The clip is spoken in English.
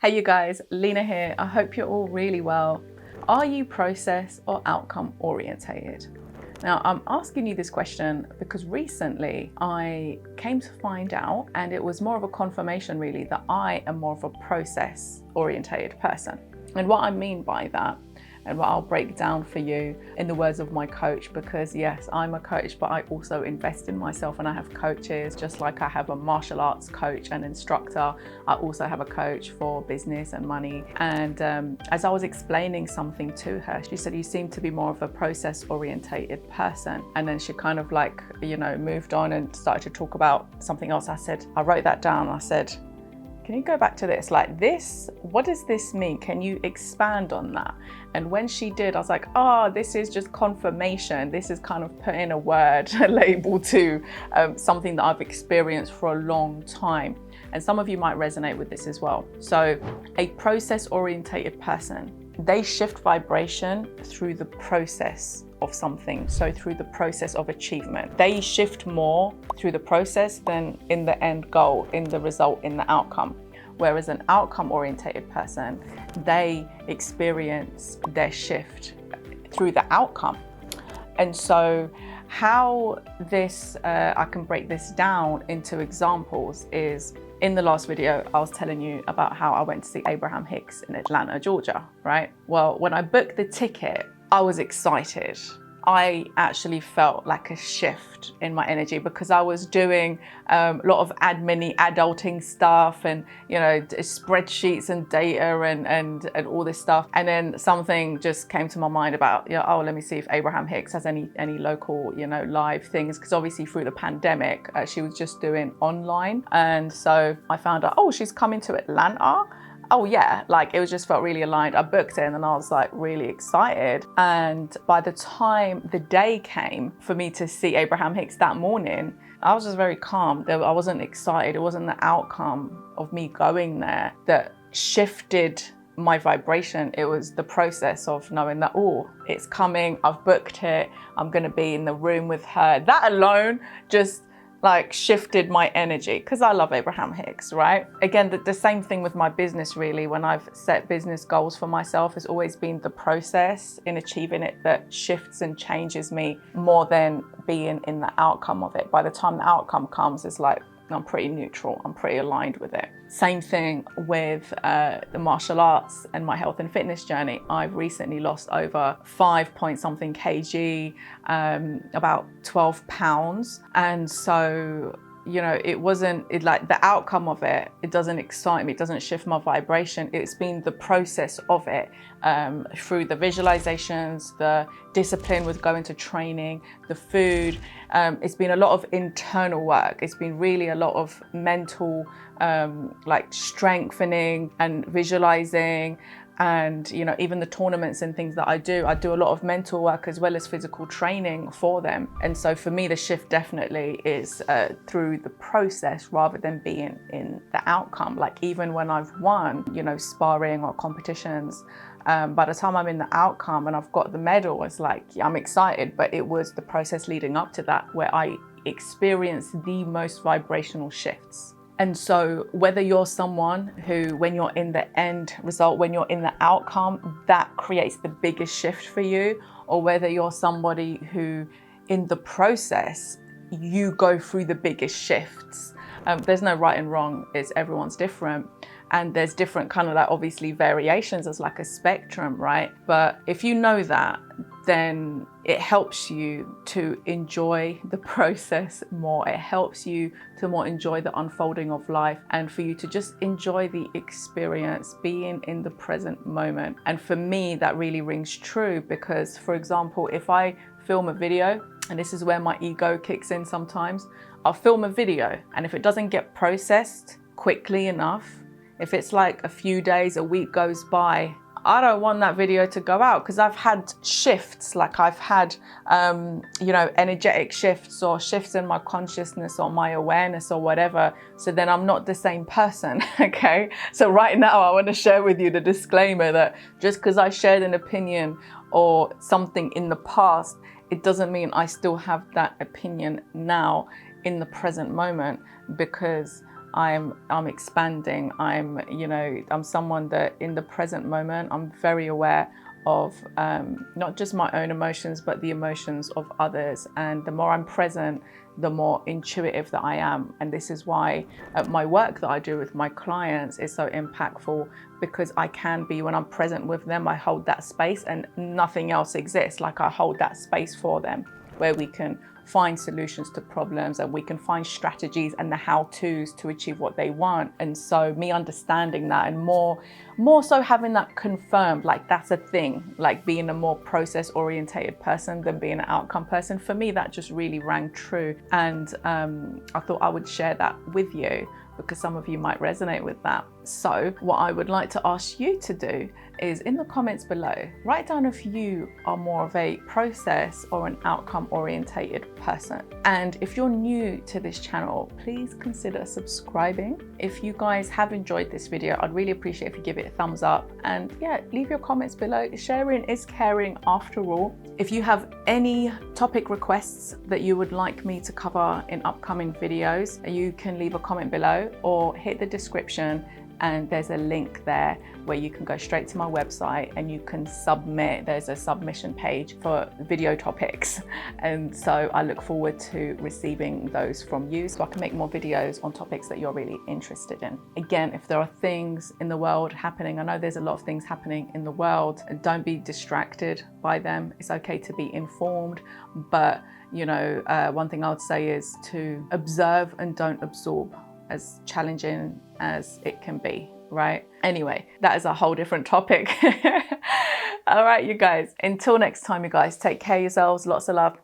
Hey you guys, Lena here. I hope you're all really well. Are you process or outcome orientated? Now, I'm asking you this question because recently I came to find out, and it was more of a confirmation really, that I am more of a process orientated person. And what I mean by that, and what I'll break down for you in the words of my coach, because yes, I'm a coach, but I also invest in myself and I have coaches, just like I have a martial arts coach and instructor. I also have a coach for business and money. And as I was explaining something to her, she said, you seem to be more of a process orientated person. And then she kind of like, moved on and started to talk about something else. I said, I wrote that down. I said, can you go back to this? Like this, what does this mean? Can you expand on that? And when she did, I was like, this is just confirmation. This is kind of putting a word, a label to something that I've experienced for a long time. And some of you might resonate with this as well. So a process orientated person, they shift vibration through the process of something. So through the process of achievement, they shift more through the process than in the end goal, in the result, in the outcome. Whereas an outcome orientated person, they experience their shift through the outcome. And so how this, I can break this down into examples is, in the last video, I was telling you about how I went to see Abraham Hicks in Atlanta, Georgia, right? Well, when I booked the ticket, I was excited. I actually felt like a shift in my energy because I was doing a lot of adulting stuff and, spreadsheets and data and all this stuff. And then something just came to my mind about, let me see if Abraham Hicks has any local, live things. Because obviously through the pandemic, she was just doing online. And so I found out, she's coming to Atlanta. Oh yeah, like it was just felt really aligned. I booked it and then I was like really excited. And by the time the day came for me to see Abraham Hicks that morning, I was just very calm. I wasn't excited. It wasn't the outcome of me going there that shifted my vibration. It was the process of knowing that, it's coming, I've booked it, I'm gonna be in the room with her. That alone just like shifted my energy because I love Abraham Hicks, right? Again, the same thing with my business really. When I've set business goals for myself, it's always been the process in achieving it that shifts and changes me more than being in the outcome of it. By the time the outcome comes, it's like I'm pretty neutral, I'm pretty aligned with it. Same thing with the martial arts and my health and fitness journey. I've recently lost over 5 point something kg, about 12 pounds. And so, it wasn't like the outcome of it. It doesn't excite me. It doesn't shift my vibration. It's been the process of it, through the visualizations, the discipline with going to training, the food. It's been a lot of internal work. It's been really a lot of mental, like strengthening and visualizing. And even the tournaments and things that I do a lot of mental work as well as physical training for them. And so for me, the shift definitely is through the process rather than being in the outcome. Like even when I've won, sparring or competitions, by the time I'm in the outcome and I've got the medal, it's like, I'm excited, but it was the process leading up to that where I experienced the most vibrational shifts. And so whether you're someone who, when you're in the end result, when you're in the outcome, that creates the biggest shift for you, or whether you're somebody who in the process, you go through the biggest shifts. There's no right and wrong, everyone's different. And there's different kind of like obviously variations as like a spectrum, right? But if you know that, then it helps you to enjoy the process more. It helps you to more enjoy the unfolding of life and for you to just enjoy the experience, being in the present moment. And for me, that really rings true because, for example, if I film a video, and this is where my ego kicks in sometimes, I'll film a video and if it doesn't get processed quickly enough, if it's like a few days, a week goes by, I don't want that video to go out because I've had shifts, like I've had, energetic shifts or shifts in my consciousness or my awareness or whatever. So then I'm not the same person, okay? So right now I want to share with you the disclaimer that just because I shared an opinion or something in the past, it doesn't mean I still have that opinion now in the present moment, because I'm expanding. I'm someone that in the present moment, I'm very aware of not just my own emotions, but the emotions of others. And the more I'm present, the more intuitive that I am. And this is why my work that I do with my clients is so impactful, because I can be, when I'm present with them, I hold that space and nothing else exists. Like, I hold that space for them where we can find solutions to problems, and we can find strategies and the how-tos to achieve what they want. And so me understanding that, and more so having that confirmed, like that's a thing, like being a more process orientated person than being an outcome person, for me that just really rang true. And I thought I would share that with you, because some of you might resonate with that. So what I would like to ask you to do is, in the comments below, write down if you are more of a process or an outcome orientated person. And if you're new to this channel, please consider subscribing. If you guys have enjoyed this video, I'd really appreciate if you give it a thumbs up, and yeah, leave your comments below. Sharing is caring after all. If you have any topic requests that you would like me to cover in upcoming videos, you can leave a comment below or hit the description, and there's a link there where you can go straight to my website and you can submit. There's a submission page for video topics, and so I look forward to receiving those from you so I can make more videos on topics that you're really interested in. Again, if there are things in the world happening, I know there's a lot of things happening in the world, and don't be distracted by them. It's okay to be informed, but one thing I would say is to observe and don't absorb, as challenging as it can be, right? Anyway, that is a whole different topic. All right, you guys, until next time, you guys, take care of yourselves. Lots of love.